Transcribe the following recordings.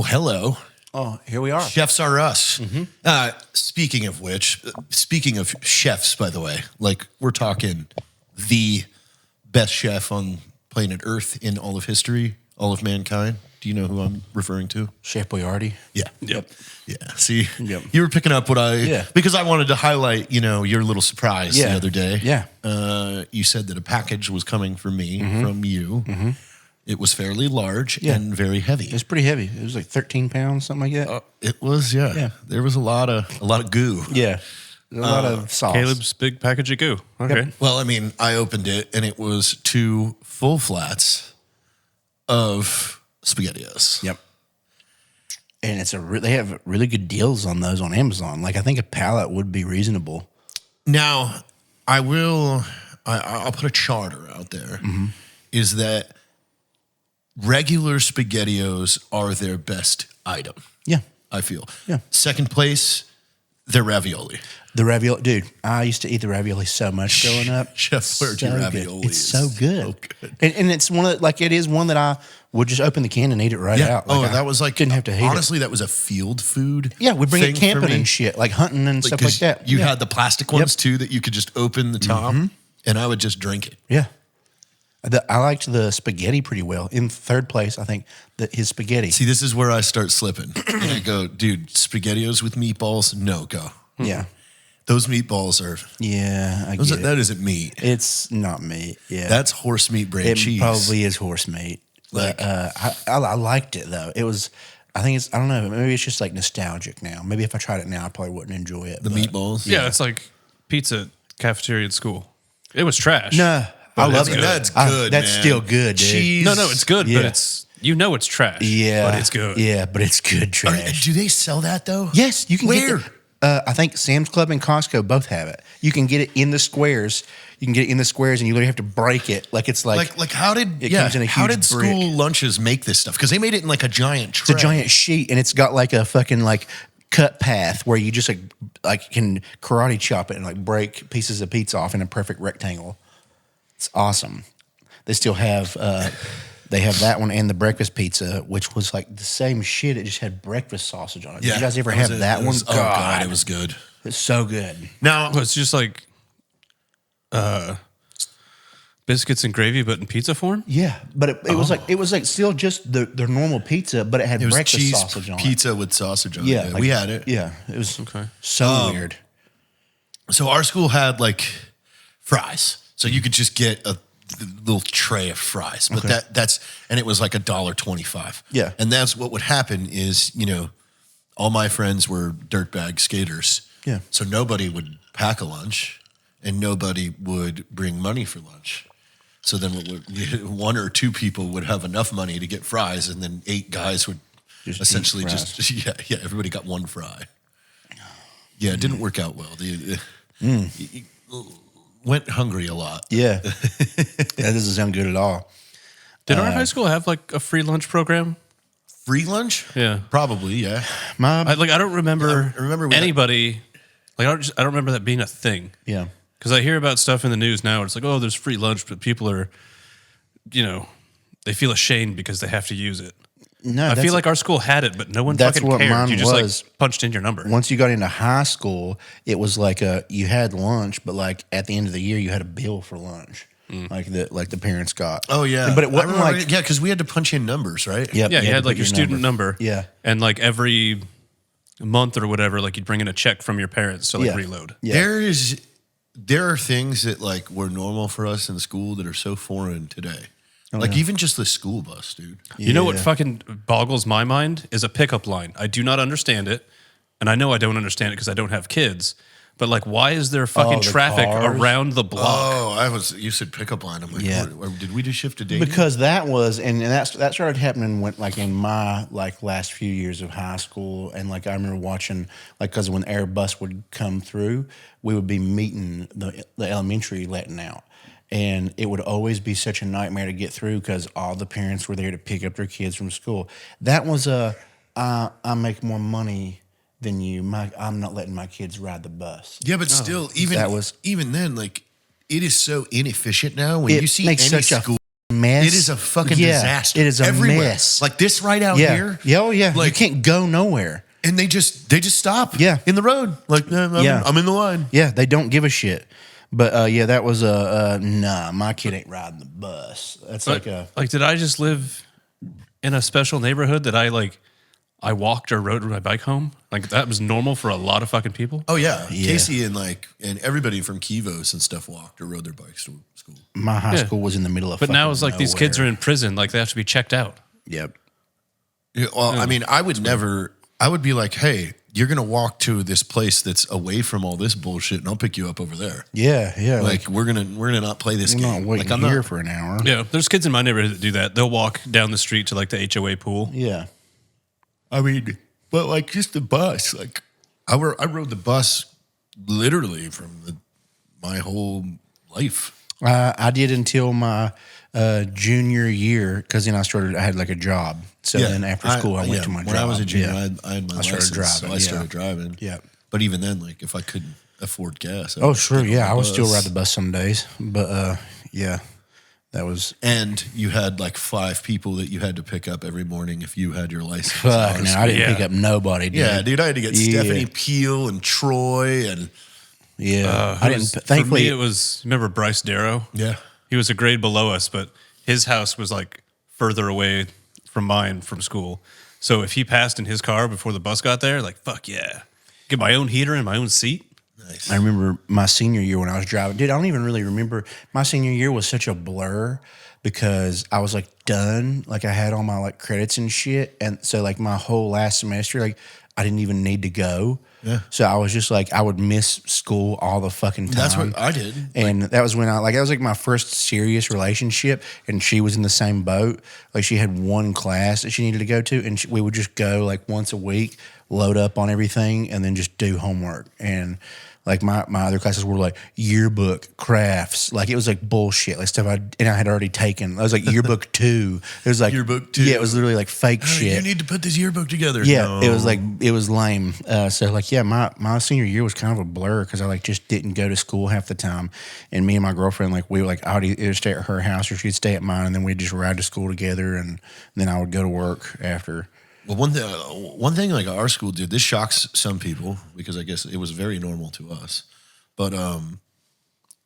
hello. Oh, here we are. Chefs are us. Speaking of which, speaking of chefs, by the way, like we're talking the best chef on planet Earth in all of history, all of mankind. Do you know who I'm referring to? Chef Boyardee. Yeah. Yep. Yeah. See, Yep. you were picking up what Yeah. because I wanted to highlight, your little surprise the other day. Yeah. You said that a package was coming for me from you. It was fairly large and very heavy. It's pretty heavy. It was like 13 pounds, something like that. It was, yeah. There was a lot of goo. Yeah. A lot of sauce. Caleb's big package of goo. Okay. Well, I mean, I opened it and it was 2 full flats of SpaghettiOs. Yep. And they have really good deals on those on Amazon. Like I think a pallet would be reasonable. Now, I'll put a charter out there. Is that regular SpaghettiOs are their best item. Yeah. I feel. Yeah. Second place, their ravioli. The ravioli, dude, I used to eat the ravioli so much growing up. Chef Boyardee So good. ravioli. It's so good. So good. And it's it is one that I would just open the can and eat it right out. Like that was like, didn't have to heat honestly, that was a field food. Yeah, we'd bring it thing for camping me. and shit, like hunting and stuff like 'Cause that. You had the plastic ones too that you could just open the top and I would just drink it. Yeah. I liked the spaghetti pretty well. In third place, I think that his spaghetti. See, this is where I start slipping. And I go, dude, SpaghettiOs with meatballs? No, go. Yeah. Those meatballs are, Yeah, I get it. that isn't meat. It's not meat. Yeah. That's horse meat brain it cheese. probably is horse meat. But I liked it though. I don't know, maybe it's just like nostalgic now. Maybe if I tried it now, I probably wouldn't enjoy it. The meatballs? Yeah, it's like pizza at cafeteria at school. It was trash. No, I love it. That's good, That's man. still good, dude. Cheese. No, it's good, Yeah. but it's it's trash. Yeah. But it's good. Yeah, but it's good trash. Do they sell that though? Yes, you can Where? get it. I think Sam's Club and Costco both have it. You can get it in the squares. You can get it in the squares, and you literally have to break it. Like it's like how did it comes in a how huge did school brick. lunches make this stuff? Because they made it in like a giant tray. It's a giant sheet, and it's got like a fucking like cut path where you just like can karate chop it and like break pieces of pizza off in a perfect rectangle. It's awesome. They still have they have that one and the breakfast pizza, which was like the same shit. It just had breakfast sausage on it. Yeah, Did you guys ever that have was it. that It one? was- oh God, it was good. It's so good. Now, Well, it's just like biscuits and gravy, but in pizza form. Yeah, but it was like still just their normal pizza, but it had it was breakfast cheese sausage on it. pizza with sausage on Yeah, it. like- We had it. Yeah, it was Okay. so weird. So our school had like fries. So you could just get a little tray of fries. But that's and it was like $1.25. Yeah. And that's what would happen is, all my friends were dirtbag skaters. Yeah. So nobody would pack a lunch and nobody would bring money for lunch. So then one or two people would have enough money to get fries, and then 8 guys would Just essentially eat just everybody got one fry. Yeah, it didn't work out well. You went hungry a lot. Yeah, that doesn't sound good at all. Did our high school have like a free lunch program? Free lunch? Yeah. Probably, yeah. I don't remember. I remember when anybody. I don't remember that being a thing. Yeah, Because I hear about stuff in the news now. It's like, oh, there's free lunch, but people are, they feel ashamed because they have to use it. no, I feel like our school had it, but no one that's fucking what cared. mine You just was. like punched in your number. once you got into high school, it was like you had lunch, but like at the end of the year, you had a bill for lunch, like the parents got. Oh, yeah. but it wasn't I remember like it. Yeah, because we had to punch in numbers, right? Yep, Yeah, you to had like put your student number. Yeah. And like every month or whatever, like you'd bring in a check from your parents to like Yeah. reload. Yeah. There are things that like were normal for us in school that are so foreign today. Oh, Even just the school bus, dude. You know what Yeah. fucking boggles my mind is a pickup line. I do not understand it. And I know I don't understand it because I don't have kids. But like, why is there fucking the traffic cars? around the block? Oh, you said pickup line. I'm like, Yeah. did we just shift to dating? Because that was, and that started happening when, like in my like last few years of high school, and like I remember watching, like because when Airbus would come through, we would be meeting the elementary letting out, and it would always be such a nightmare to get through because all the parents were there to pick up their kids from school. That was I make more money than you. I'm not letting my kids ride the bus. Yeah, but still, even then, like it is so inefficient now. When It you see makes any such a school mess. It is a fucking disaster. It is a everywhere. mess. Like this right out here. Yeah, oh yeah. Like- you can't go nowhere. And they just stop Yeah. in the road. Like, I'm in the line. Yeah, they don't give a shit. But that was nah, my kid ain't riding the bus. That's like a did I just live in a special neighborhood that I walked or rode my bike home? Like that was normal for a lot of fucking people. Oh yeah. Casey and everybody from Kivos and stuff walked or rode their bikes to school. my high school was in the middle of. But now it's like these kids are nowhere. in prison. Like they have to be checked out. Yep. Yeah, well, I mean, I would be like, hey, you're gonna walk to this place that's away from all this bullshit, and I'll pick you up over there. Yeah, yeah. Like we're gonna not play this we're game. not waiting Like I'm here not. for an hour. Yeah, there's kids in my neighborhood that do that. They'll walk down the street to like the HOA pool. Yeah. I mean, but like just the bus. Like I rode the bus literally from my whole life. I did until my junior year because then I had like a job. So then after school I went to my job. When I was a junior, Yeah. I had my I started license, driving, so I started driving. Yeah. But even then, like if I couldn't afford gas, I Oh would sure, get on yeah. the I would still bus. ride the bus some days, but yeah, that was. And you had like 5 people that you had to pick up every morning if you had your license. Fuck, no, I didn't Yeah. pick up nobody. Dude. Yeah, dude, I had to get Yeah. Stephanie Peel and Troy and Yeah, I didn't. For Thankfully, me, it was, remember Bryce Darrow? yeah. He was a grade below us, but his house was like further away from mine from school. So if he passed in his car before the bus got there, like, fuck yeah. Get my own heater and my own seat. Nice. I remember my senior year when I was driving. Dude, I don't even really remember. My senior year was such a blur because I was like done. Like I had all my like credits and shit. And so like my whole last semester, like I didn't even need to go. Yeah. So I was just like, I would miss school all the fucking time. That's what I did. And that was when that was like my first serious relationship. And she was in the same boat. Like she had one class that she needed to go to. And we would just go like once a week, load up on everything, and then just do homework. And like my other classes were like yearbook, crafts. Like it was like bullshit, like stuff I had already taken. I was like yearbook 2. It was like Yearbook 2. Yeah, it was literally like fake Oh, shit. you need to put this yearbook together. Yeah, No. it was lame. So like, yeah, my senior year was kind of a blur because I like just didn't go to school half the time. And me and my girlfriend, like we were like, I would either stay at her house or she'd stay at mine, and then we'd just ride to school together, and then I would go to work after. Well, one thing like our school did, this shocks some people because I guess it was very normal to us. But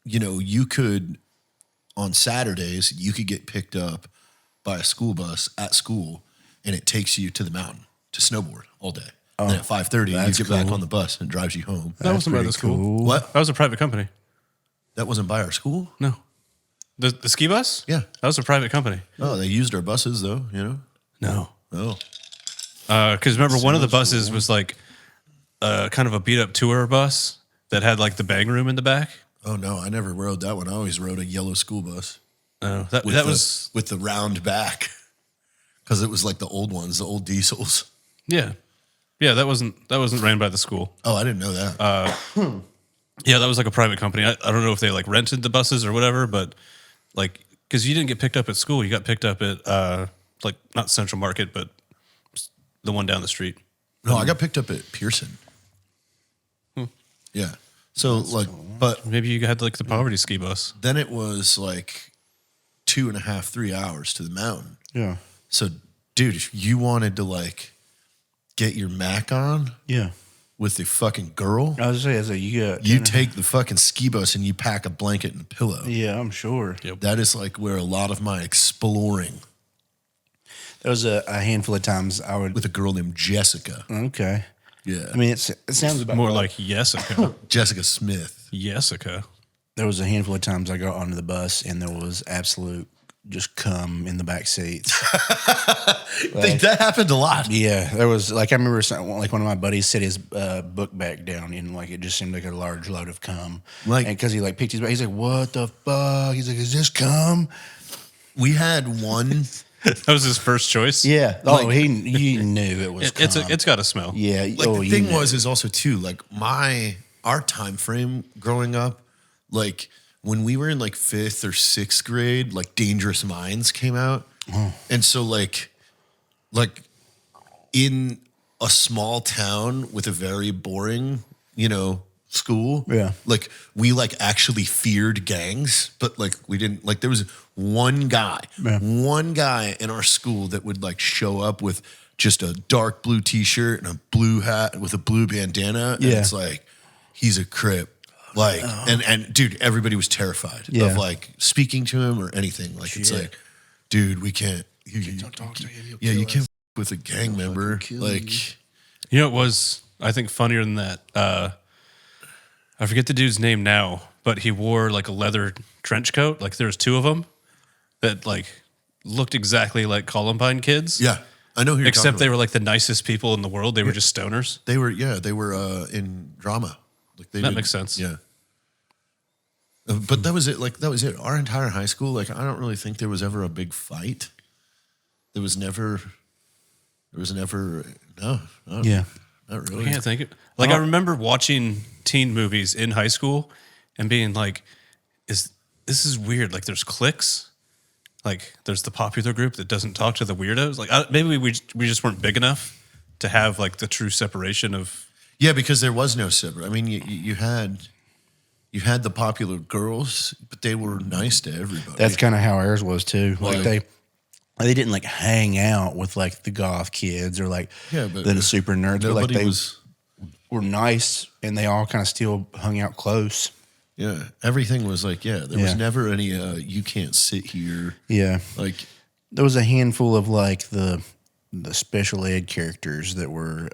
you know, you could on Saturdays you could get picked up by a school bus at school, and it takes you to the mountain to snowboard all day. And then at 5:30, you that's get back cool. on the bus and it drives you home. That wasn't by the school. Cool. What? That was a private company. That wasn't by our school? No. The ski bus? Yeah. That was a private company. Oh, they used our buses though. You know. No. Oh. Because remember, one of the buses was like kind of a beat up tour bus that had like the bang room in the back. Oh no, I never rode that one. I always rode a yellow school bus. Oh, that With was with the round back, because it was like the old ones, the old diesels. yeah. That wasn't ran by the school. Oh, I didn't know that. Yeah, that was like a private company. I don't know if they like rented the buses or whatever, but like because you didn't get picked up at school, you got picked up at like not Central Market, but the one down the street. No, I got picked up at Pearson. Yeah. So but Maybe you had like the poverty ski bus. then it was like 2.5, 3 hours to the mountain. Yeah, So, dude, if you wanted to like get your Mac on yeah. with the fucking girl, I was gonna say, you take the fucking ski bus and you pack a blanket and a pillow. Yeah, I'm sure. That is like where a lot of my exploring There was a handful of times I would. with a girl named Jessica. Okay. Yeah. I mean, it sounds about More right. like Jessica. Jessica Smith. Jessica. There was a handful of times I got onto the bus and there was absolute just cum in the back seats. That happened a lot. Yeah, there was like I remember like one of my buddies set his book back down and like it just seemed like a large load of cum. Like- and because he like picked his back, he's like, "What the fuck?" He's like, "Is this cum?" We had one. That was his first choice. Yeah. Oh, he knew it was. It's cum. it's got a smell. Yeah. Like oh, the you thing knew. was is also too like our time frame growing up, like when we were in like 5th or 6th grade, like Dangerous Minds came out, and so like in a small town with a very boring, school. Yeah. Like we like actually feared gangs, but like we didn't like there was one guy in our school that would like show up with just a dark blue t-shirt and a blue hat with a blue bandana. And it's like, he's a Crip. Like, and dude, everybody was terrified of like speaking to him or anything. Like, it's like, dude, we can't, don't talk to him. You can't with a gang member. Like, you know, it was, I think, funnier than that. I forget the dude's name now, but he wore like a leather trench coat. Like there was two of them that like looked exactly like Columbine kids. yeah, I know who you're Except they talking were like the nicest people in the world. They were just stoners. about. They were in drama. Like That makes sense. Yeah. But that was it. Like, that was it. Our entire high school, like, I don't really think there was ever a big fight. There was never, no, Yeah. not I really. can't think. Like I remember watching teen movies in high school and being like, this is weird. Like there's cliques. Like there's the popular group that doesn't talk to the weirdos. Like maybe we just weren't big enough to have like the true separation of. Yeah, because there was no separate. I mean, you had the popular girls, but they were nice to everybody. That's kind of how ours was too. Like they didn't like hang out with like the goth kids or like the super nerds. But like they were nice and they all kind of still hung out close. Yeah, everything was like, there was never any, you can't sit here. Yeah. Like, there was a handful of like the special ed characters that were.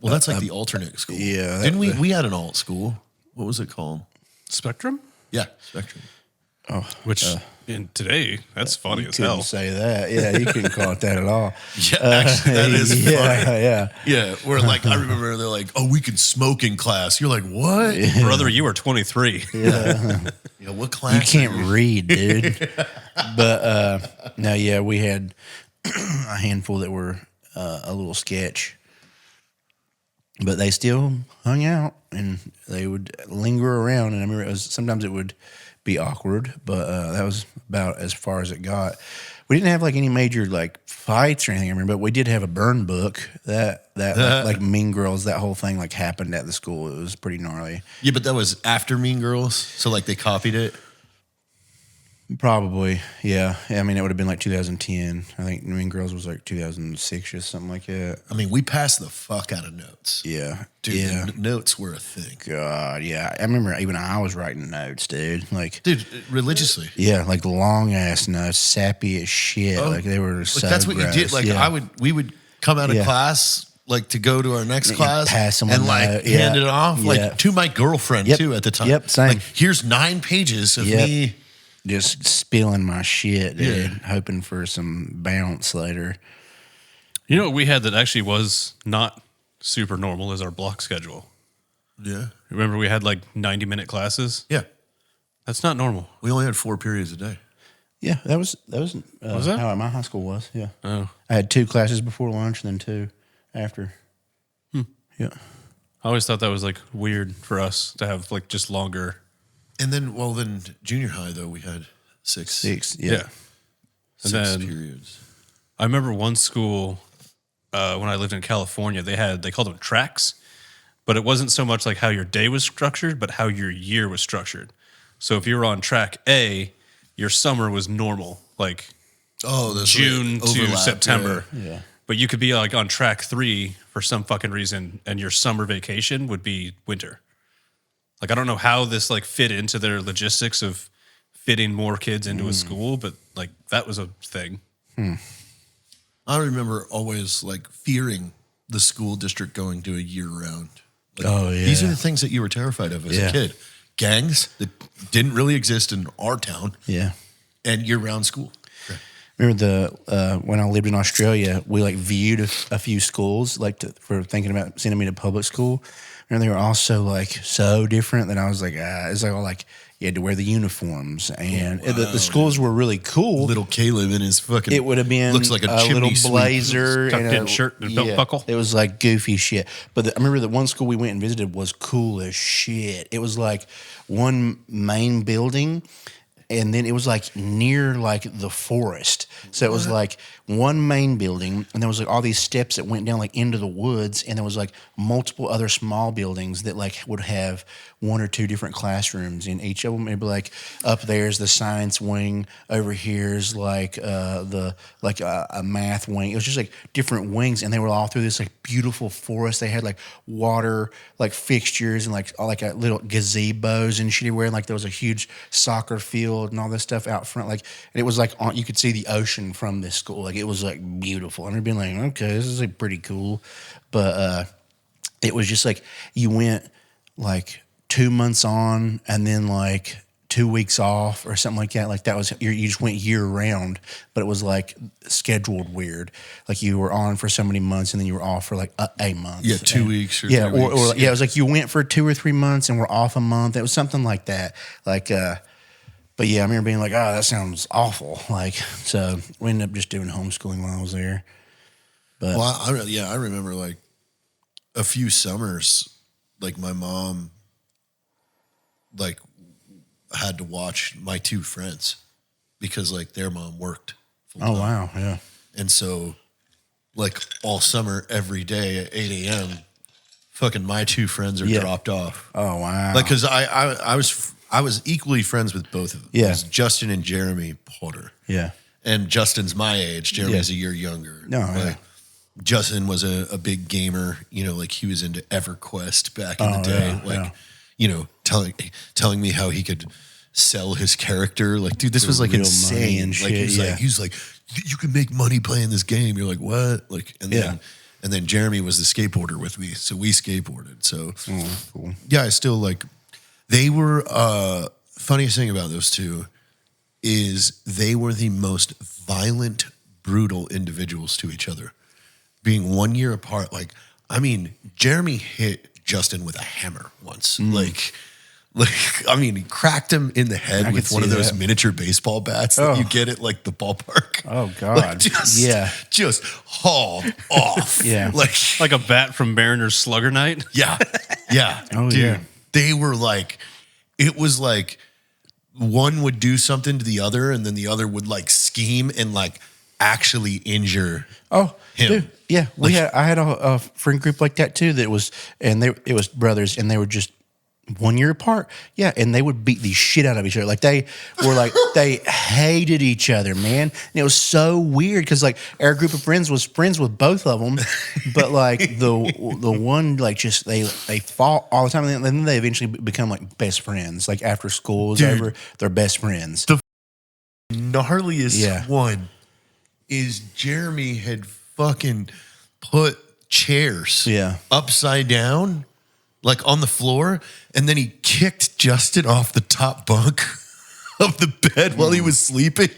well, that's like the alternate school. Yeah. Didn't we had an alt school. What was it called? Spectrum? Yeah, Spectrum. Oh, which in today, that's funny as couldn't hell. say that. Yeah, you couldn't call it that at all. Yeah, actually, that is funny. Yeah. Yeah, where like, I remember they're like, oh, we can smoke in class. You're like, what? Brother, you are 23. Yeah, what class? You can't read, dude. But no, yeah, we had a handful that were a little sketch, but they still hung out and they would linger around. And I remember sometimes it would be awkward, but that was about as far as it got. We didn't have like any major like fights or anything, I remember, but we did have a burn book that like Mean Girls, that whole thing like happened at the school. It was pretty gnarly. Yeah, but that was after Mean Girls, so like they copied it. Probably, yeah. I mean, it would have been like 2010. I think Mean Girls was like 2006 or something like that. I mean, we passed the fuck out of notes. Yeah, Dude, yeah. Notes were a thing. God, yeah. I remember even I was writing notes, dude. Like, Dude, religiously. yeah, like long ass notes, sappy as shit. Like they were so. That's what gross. you did. Like we would come out of class, like to go to our next class, pass them and a like note. hand it off, Yeah. like to my girlfriend too at the time. Yep, same. Like, here's 9 pages of me. Just spilling my shit, dude. Hoping for some bounce later. You know what we had that actually was not super normal is our block schedule. Yeah. Remember we had like 90-minute classes? Yeah. That's not normal. We only had 4 periods a day. Yeah, that was that? how my high school was. Yeah. Oh. I had 2 classes before lunch and then 2 after. Yeah. I always thought that was like weird for us to have like just longer. And then, junior high though we had 6. 6. Yeah. And 6 then periods. I remember one school when I lived in California, they called them tracks, but it wasn't so much like how your day was structured, but how your year was structured. So if you were on track A, your summer was normal, like June to September. Yeah. But you could be like on track 3 for some fucking reason, and your summer vacation would be winter. Like, I don't know how this like fit into their logistics of fitting more kids into a school, but like that was a thing. I remember always like fearing the school district going to a year round. Like, these are the things that you were terrified of as a kid. Gangs that didn't really exist in our town. Yeah. And year round school. Remember when I lived in Australia, we like viewed a few schools like for thinking about sending me to public school, and they were also like so different that I was like, it's like all like you had to wear the uniforms, and the schools were really cool. Little Caleb in his fucking It would have been looks like a little chimney blazer Tucked and in shirt and a belt buckle. It was like goofy shit. But I remember the one school we went and visited was cool as shit. It was like one main building. and then it was like near like the forest. So it was like one main building, and there was like all these steps that went down like into the woods, and there was like multiple other small buildings that like would have one or two different classrooms in each of them. It'd be like up there's the science wing, over here's like a math wing. It was just like different wings, and they were all through this like beautiful forest. They had like water like fixtures and like a little gazebos and shit everywhere. And like there was a huge soccer field and all this stuff out front. Like, and it was like you could see the ocean from this school. Like it was like beautiful. And I'd been like, okay, this is like pretty cool. But it was just like you went like 2 months on and then like 2 weeks off or something like that. Like that was, you just went year round, but it was like scheduled weird. Like you were on for so many months and then you were off for like a month. Yeah, 2 weeks or 3 weeks. Or it was like you went for 2 or 3 months and were off a month. It was something like that. Like, but yeah, I remember being like, oh, that sounds awful. Like, so we ended up just doing homeschooling while I was there. But Well, I remember like a few summers, like my mom, like had to watch my two friends because like their mom worked full time. oh wow, yeah. And so like all summer, every day at 8 a.m., fucking my two friends are dropped off. Oh wow. Like, cause I was equally friends with both of them. Yeah. It was Justin and Jeremy Porter. Yeah. And Justin's my age. Jeremy's a year younger. No, yeah. Justin was a big gamer, you know, like he was into EverQuest back in the day. You know, telling me how he could sell his character. Like, dude, this was like real insane. money and Like, shit, he was like, you can make money playing this game. You're like, what? Like, and then Jeremy was the skateboarder with me, so we skateboarded. So cool. yeah, I still like. They were funniest thing about those two is they were the most violent, brutal individuals to each other. Being 1 year apart, like, I mean, Jeremy hit Justin with a hammer once. Like, I mean, he cracked him in the head with one of those miniature baseball bats that you get at like the ballpark. Oh God. Like, just hauled off. Yeah. Like a bat from Mariner's Slugger Night. Yeah. Oh, Dude, yeah. they were like, it was like one would do something to the other and then the other would like scheme and like actually injure him. Dude, yeah. I had a friend group like that too. It was brothers, and they were just 1 year apart. Yeah, and they would beat the shit out of each other. Like they were like they hated each other, man. And it was so weird because like our group of friends was friends with both of them, but like the one like just they fought all the time, and then they eventually become like best friends. Like after school was over, they're best friends. The gnarliest one is Jeremy had fucking put chairs upside down, like on the floor, and then he kicked Justin off the top bunk of the bed while he was sleeping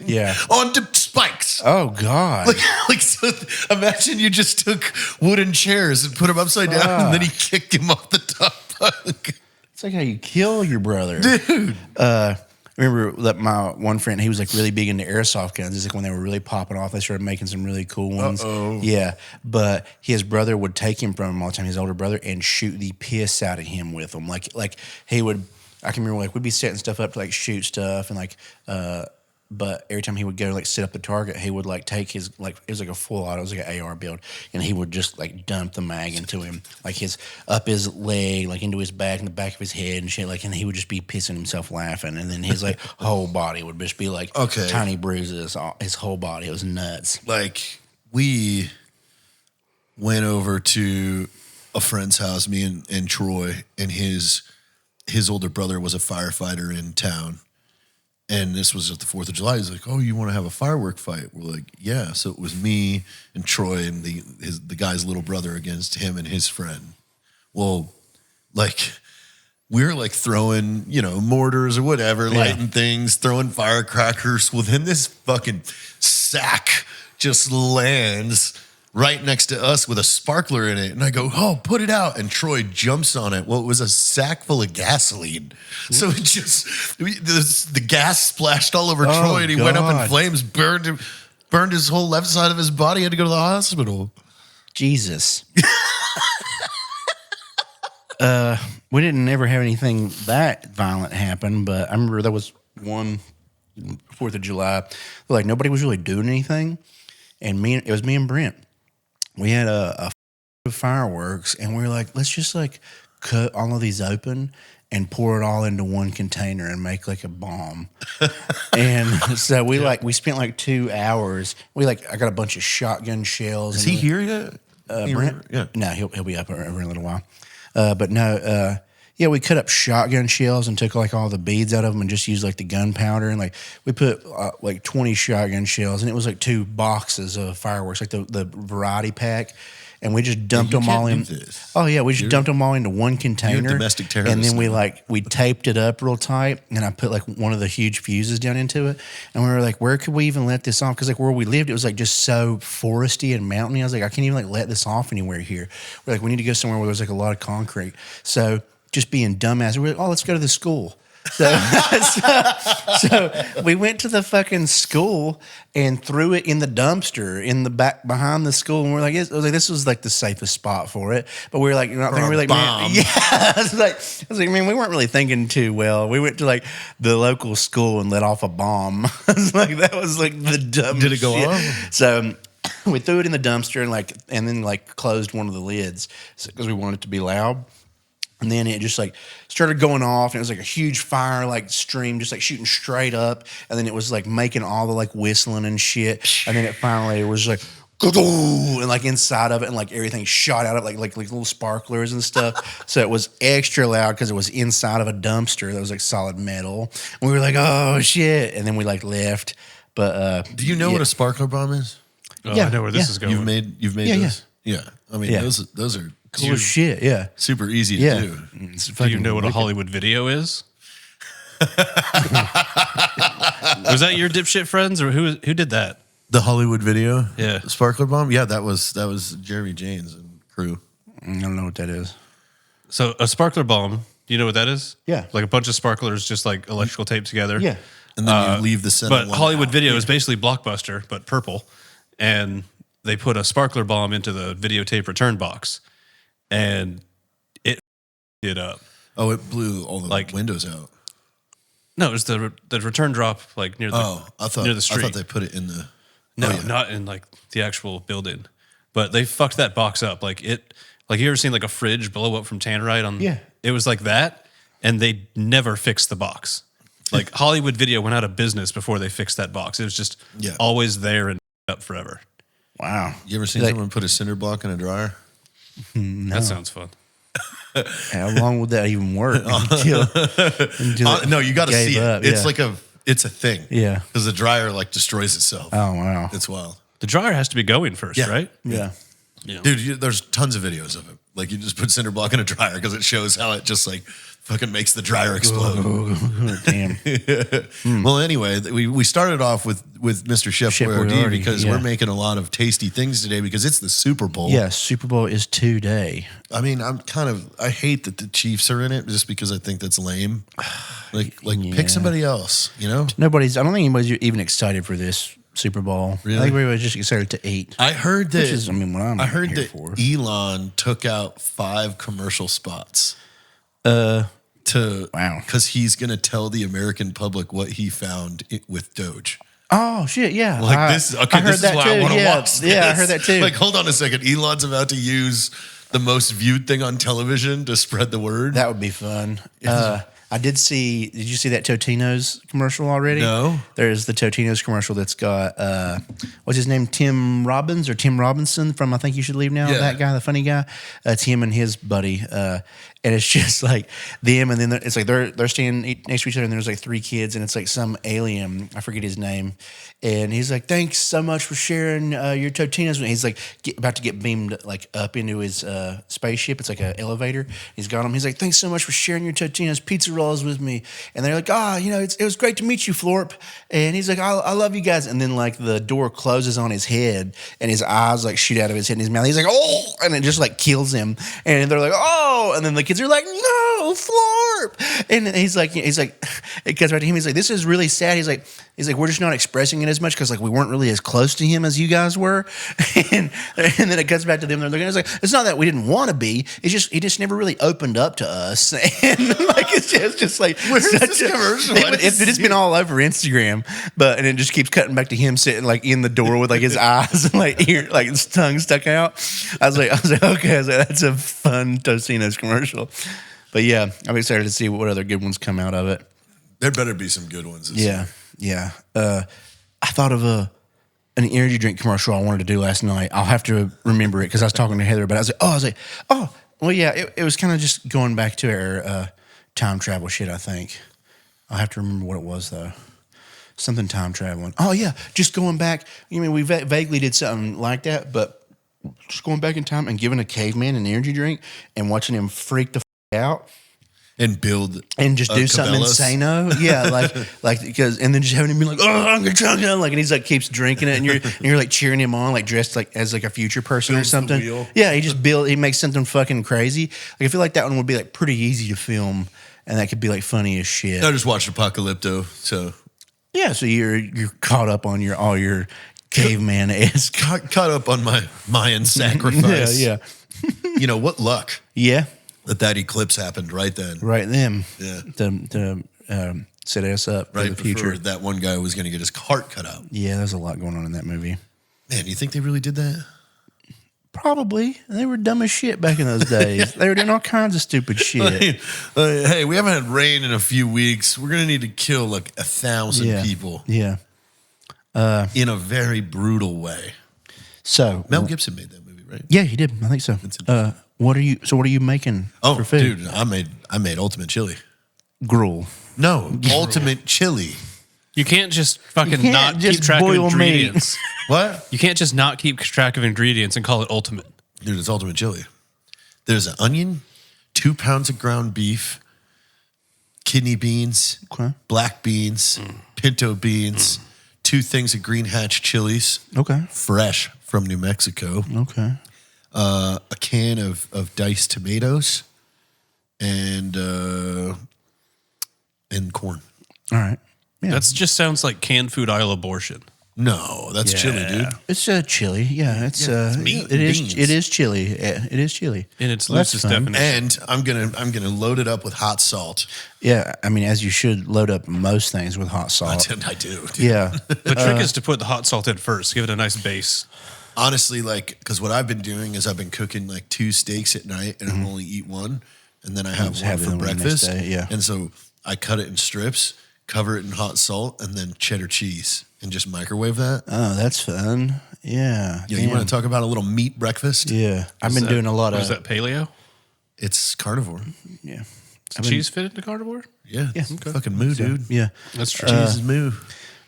onto spikes. Oh God. Like so imagine you just took wooden chairs and put them upside down and then he kicked him off the top bunk. It's like how you kill your brother. Dude. I remember that my one friend, he was like really big into airsoft guns. It's like when they were really popping off, they started making some really cool ones. Yeah, but his brother would take him from him all the time, his older brother, and shoot the piss out of him with them. Like he would, I can remember like we'd be setting stuff up to like shoot stuff and like, but every time he would go like set up the target, he would like take his like it was like a full auto, it was like an AR build, and he would just like dump the mag into him, like his up his leg, like into his back and the back of his head and shit, like, and he would just be pissing himself laughing, and then his like whole body would just be like tiny bruises, his whole body. It was nuts. Like we went over to a friend's house, me and Troy, and his older brother was a firefighter in town. And this was at the 4th of July. He's like, oh, you want to have a firework fight? We're like, yeah. So it was me and Troy and the guy's little brother against him and his friend. Well, like, we're like throwing, mortars or whatever, lighting things, throwing firecrackers. Well, then this fucking sack just lands right next to us with a sparkler in it. And I go, oh, put it out. And Troy jumps on it. Well, it was a sack full of gasoline. So it just, the gas splashed all over Troy and he went up in flames, burned his whole left side of his body. He had to go to the hospital. Jesus. We didn't ever have anything that violent happen, but I remember there was one 4th of July. Like nobody was really doing anything, and it was me and Brent. We had a of fireworks, and we were like, let's just like cut all of these open and pour it all into one container and make like a bomb. And so we spent like 2 hours. I got a bunch of shotgun shells. Is he here yet? Brent? Yeah. No, he'll be up over in a little while. But no, yeah, we cut up shotgun shells and took like all the beads out of them and just used like the gunpowder, and like we put like 20 shotgun shells, and it was like 2 boxes of fireworks, like the variety pack. And we just dumped them all in. Oh yeah, we just dumped them all into one container. You're a domestic terrorist. And then we taped it up real tight, and I put like one of the huge fuses down into it. And we were like, where could we even let this off? Because like where we lived, it was like just so foresty and mountainy. I was like, I can't even like let this off anywhere here. We're like, we need to go somewhere where there's like a lot of concrete. So just being dumbass, we're like, oh, let's go to the school. So we went to the fucking school and threw it in the dumpster in the back behind the school, and we're like, this was like the safest spot for it. But we were like, we're like, man, yeah. I was like, man, we weren't really thinking too well. We went to like the local school and let off a bomb. I was like, that was like the dumbest. Did it go shit. off? So we threw it in the dumpster and then closed one of the lids because we wanted it to be loud. And then it just like started going off, and it was like a huge fire like stream, just like shooting straight up. And then it was like making all the like whistling and shit. And then it finally was like, and like inside of it, and like everything shot out of like little sparklers and stuff. So it was extra loud because it was inside of a dumpster that was like solid metal. And we were like, oh shit. And then we like left. But do you know what a sparkler bomb is? Oh, yeah, I know where this is going. You've made those? Yeah. I mean, those are cool as shit, yeah. Super easy to do. Do you know what a Hollywood video is? Was that your dipshit friends, or who did that? The Hollywood video? Yeah. The sparkler bomb? Yeah, that was Jeremy Janes and crew. I don't know what that is. So a sparkler bomb, do you know what that is? Yeah. Like a bunch of sparklers just like electrical tape together. Yeah. And then you leave the center But one Hollywood out. video is basically Blockbuster, but purple. And they put a sparkler bomb into the videotape return box. And it up. Oh, it blew all the Like- windows out. No, it was the return drop like near the near the street. I thought they put it in the Not in like the actual building. But they fucked that box up. Like you ever seen like a fridge blow up from Tannerite on Yeah. It was like that, and they never fixed the box. Like Hollywood Video went out of business before they fixed that box. It was just always there and up forever. Wow. You ever seen someone put a cinder block in a dryer? No. That sounds fun. How long would that even work until No, you got to see up, it. It's a thing. Yeah. Because the dryer like destroys itself. Oh, wow. It's wild. The dryer has to be going first, right? Yeah. Dude, there's tons of videos of it. Like you just put cinder block in a dryer because it shows how it just like fucking makes the dryer explode. Damn. Well, anyway, we started off with Mr. Chef Boyardee Boyardee, because we're making a lot of tasty things today because it's the Super Bowl. Yeah, Super Bowl is today. I mean, I hate that the Chiefs are in it just because I think that's lame. Like pick somebody else, you know? I don't think anybody's even excited for this Super Bowl. Really? I think everybody's just excited to eat. I heard that. Which is, what I'm I heard here that for. Elon took out 5 commercial spots. Wow. Because he's going to tell the American public what he found with Doge. Oh, shit, yeah. Like this is why I want to watch this. Yeah, I heard that too. Like, hold on a second. Elon's about to use the most viewed thing on television to spread the word. That would be fun. Did you see that Totino's commercial already? No. There's the Totino's commercial that's got, what's his name? Tim Robinson from I Think You Should Leave Now. Yeah. That guy, the funny guy. It's him and his buddy. And it's just like them, and then it's like they're standing next to each other, and there's like 3 kids, and it's like some alien, I forget his name, and he's like, "Thanks so much for sharing your Totinos." And he's like about to get beamed like up into his spaceship. It's like an elevator. He's got him. He's like, "Thanks so much for sharing your Totinos pizza rolls with me." And they're like, it was great to meet you, Florp. And he's like, I love you guys. And then like the door closes on his head, and his eyes like shoot out of his head and his mouth. He's like, "Oh!" And it just like kills him. And they're like, "Oh!" And then the kids are like, "No, Florp!" And he's like, it comes back to him. He's like, "This is really sad." He's like, we're just not expressing it as much because like we weren't really as close to him as you guys were. And then it comes back to them. They're looking. It's like, it's not that we didn't want to be. It's just he just never really opened up to us. And like it's it's just like Where's this commercial? It's been all over Instagram, and it just keeps cutting back to him sitting like in the door with like his eyes and like his tongue stuck out. I was like, okay, that's a fun Totino's commercial. But yeah, I'm excited to see what other good ones come out of it. There better be some good ones. This year. Yeah. I thought of an energy drink commercial I wanted to do last night. I'll have to remember it because I was talking to Heather about it. I was like, well, yeah, it was kind of just going back to our time travel shit, I think. I'll have to remember what it was, though. Something time traveling. Oh, yeah, just going back. You mean we vaguely did something like that, but just going back in time and giving a caveman an energy drink and watching him freak the out. And build and just do something insano, yeah, like because and then just having him be like, oh, I'm gonna try, like, and he's like keeps drinking it, and you're like cheering him on, like dressed like as like a future person or something. Yeah, he makes something fucking crazy. Like I feel like that one would be like pretty easy to film, and that could be like funny as shit. I just watched Apocalypto, so yeah, so you're caught up on all your caveman esque caught up on my Mayan sacrifice. yeah. You know what luck? Yeah. That eclipse happened right then. Right then. Yeah. To set us up right for the future. That one guy was going to get his heart cut out. Yeah, there's a lot going on in that movie. Man, do you think they really did that? Probably. They were dumb as shit back in those days. They were doing all kinds of stupid shit. Hey, we haven't had rain in a few weeks. We're going to need to kill like 1,000 people. Yeah. In a very brutal way. So Mel Gibson made that movie, right? Yeah, he did. I think so. What are you making for food? Dude, I made ultimate chili. Gruel. No, ultimate chili. You can't just fucking not keep track of ingredients. What? You can't just not keep track of ingredients and call it ultimate. Dude, it's ultimate chili. There's an onion, 2 pounds of ground beef, kidney beans, black beans, pinto beans, 2 things of green hatch chilies. Okay. Fresh from New Mexico. Okay. A can of diced tomatoes and corn. All right. Yeah. That just sounds like canned food aisle abortion. No, that's chili, dude. It's chili. Yeah, it's meat it and is beans. it is chili. It is chili. In its Well, that's loosest fun. definition. And I'm gonna load it up with hot salt. Yeah, I mean, as you should load up most things with hot salt. I do. Dude. Yeah. The trick is to put the hot salt in first. Give it a nice base. Honestly, like, because what I've been doing is I've been cooking like 2 steaks at night, and I only eat one, and then I have Just one have it for the next breakfast. day, yeah. And so I cut it in strips, cover it in hot salt, and then cheddar cheese, and just microwave that. Oh, that's fun. Yeah. Yeah, you want to talk about a little meat breakfast? Yeah. I've been doing a lot What of is that, paleo? It's carnivore. Yeah. Does cheese fit into carnivore? Yeah. Fucking moo, dude. Yeah. That's true. Cheese is moo.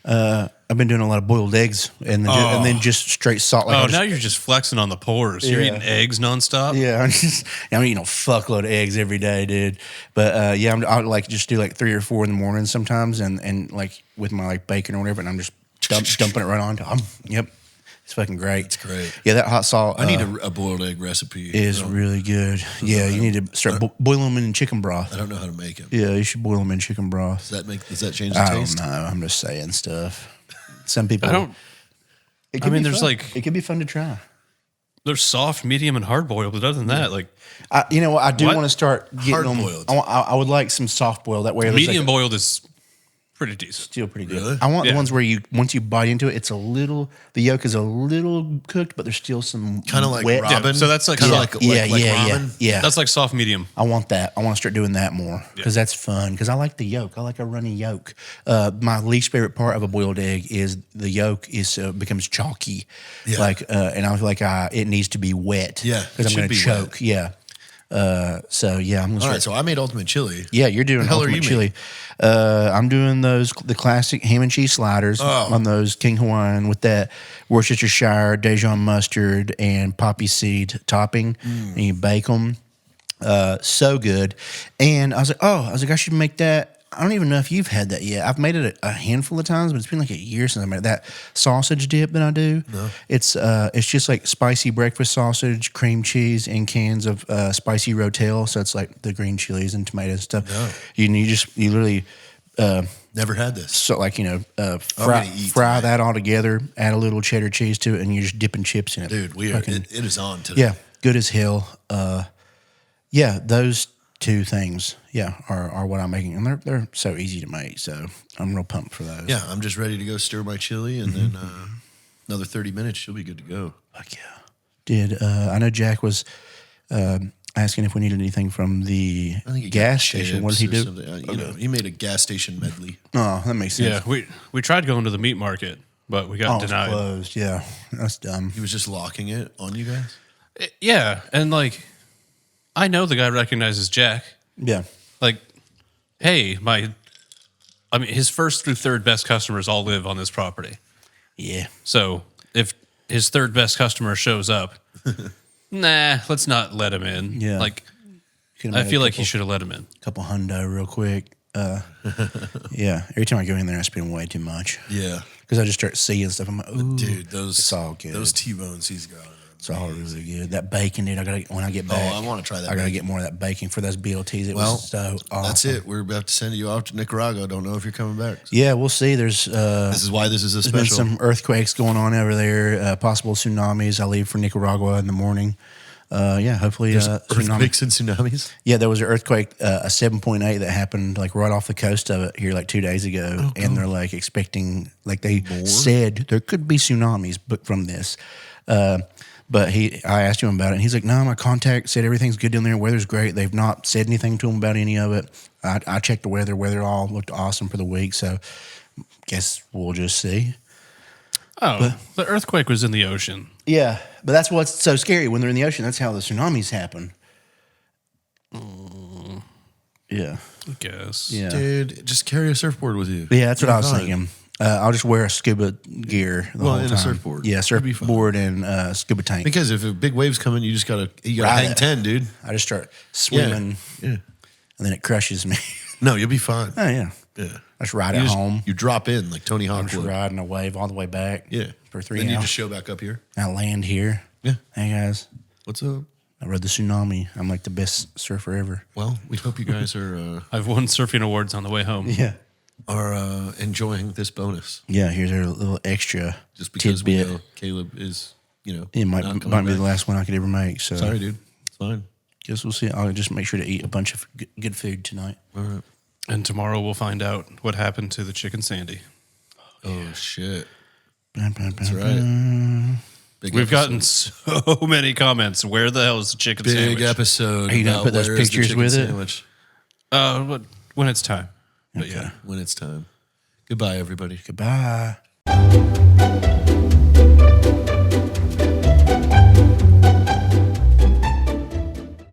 I've been doing a lot of boiled eggs and then just straight salt. Like now you're just flexing on the pores. You're Yeah. eating eggs nonstop. Yeah, I'm eating a fuckload of eggs every day, dude. But I like just do like 3 or 4 in the morning sometimes, and like with my like bacon or whatever, and I'm just dumping it right on. Yep, it's fucking great. It's great. Yeah, that hot salt. I need a boiled egg recipe. Is really good. Yeah, you need to start boil them in chicken broth. I don't know how to make it. Yeah, you should boil them in chicken broth. Does that change the I taste? don't know. I'm just saying stuff. Some people. I don't. It could I mean, be there's fun. like- it could be fun to try. There's soft, medium, and hard boiled. But other than that, like You know what? I do What? want to start getting them. Hard-boiled. I would like some soft boiled. That way, it looks medium like boiled is pretty decent. still pretty good. Really? I want the Yeah. ones where once you bite into it, the yolk is a little cooked, but there's still some Kind of like wet. ramen. Yeah, so that's like kind of soft. like yeah, ramen. yeah. That's like soft, medium. I want that. I want to start doing that more because that's fun. Because I like the yolk. I like a runny yolk. My least favorite part of a boiled egg is the yolk becomes chalky. Yeah. And I feel like it needs to be wet. Yeah, because it I'm going should to be choke. Yeah. So yeah, I'm going to All start. right, so I made ultimate chili. Yeah, you're doing The hell are ultimate you chili. I'm doing the classic ham and cheese sliders on those King Hawaiian with that Worcestershire Dijon mustard and poppy seed topping, and you bake them. So good. And I was like, I should make that. I don't even know if you've had that yet. I've made it a handful of times, but it's been like a year since I made it. That sausage dip that I do. No. It's just like spicy breakfast sausage, cream cheese, and cans of spicy rotel. So it's like the green chilies and tomatoes and stuff. No. You literally Never had this. so like gonna fry eat fry tonight. that all together, add a little cheddar cheese to it, and you're just dipping chips in it. Dude, we are. It is on today. Yeah, good as hell. Yeah, those two things, are what I'm making, and they're so easy to make. So I'm real pumped for those. Yeah, I'm just ready to go stir my chili, and then another 30 minutes, she'll be good to go. Fuck yeah. I know Jack was asking if we needed anything from the I think he gas got station. What chips did he or do? something. You know, he made a gas station medley. Oh, that makes sense. Yeah, we tried going to the meat market, but we got It's denied. closed. Yeah, that's dumb. He was just locking it on you guys. Yeah, and like, I know the guy recognizes Jack. Yeah. Like, hey, his first through third best customers all live on this property. Yeah. So if his third best customer shows up, nah, let's not let him in. Yeah. Like, Could've I made a feel like he couple- should have let him in. couple hundo real quick. Yeah. Every time I go in there, I spend way too much Yeah, because I just start seeing stuff. I'm like, ooh, dude, those it's all good. Those T-bones he's got. It's all really good. That bacon, dude. When I get back, I wanna try that I gotta bacon. get more of that bacon for those BLTs. It Well, was so awesome. That's it. We're about to send you off to Nicaragua. Don't know if you're coming back. Yeah, we'll see. There's This is why this is a There's been special. some earthquakes going on over there, possible tsunamis. I leave for Nicaragua in the morning. Hopefully tsunami. Earthquakes and tsunamis. Yeah, there was an earthquake, a 7.8 that happened like right off the coast of it here like 2 days ago, and they're like expecting, like they said there could be tsunamis, but from this. But I asked him about it, and he's like, "No, my contact said everything's good down there. Weather's great. They've not said anything to him about any of it. I checked the weather. Weather all looked awesome for the week. So, guess we'll just see." Oh, the earthquake was in the ocean. Yeah, but that's what's so scary when they're in the ocean. That's how the tsunamis happen. Yeah, I guess. yeah, Dude, just carry a surfboard with you. yeah. That's what You're I was fine. thinking. I'll just wear a scuba gear the whole and time. a surfboard. Yeah, You'll be fine. surfboard and scuba tank. Because if a big wave's coming, you gotta Ride hang it. 10, dude. I just start swimming, Yeah. and then it crushes me. No, you'll be fine. Oh yeah, Yeah. I just ride You it just- home. You drop in like Tony I'm Hawk just would. riding a wave all the way back. Yeah. for 3 Then you hours. just show back up here. I land here. Yeah. Hey guys, What's up? I rode the tsunami. I'm like the best surfer ever. Well, we hope you guys I've won surfing awards on the way home. Yeah. are enjoying this bonus. Yeah, here's a little extra Just because tidbit. we know Caleb is, It might not coming be the back. last one I could ever make. So Sorry, dude. It's fine. guess we'll see. I'll just make sure to eat a bunch of good food tonight. All right. And tomorrow we'll find out what happened to the chicken Sandy. Oh shit. That's right. Big We've episode. gotten so many comments. Where the hell is the chicken big sandwich? episode. Are you gonna about put those where is the pictures chicken with it? sandwich When it's time. But yeah. when it's time. Goodbye, everybody. Goodbye.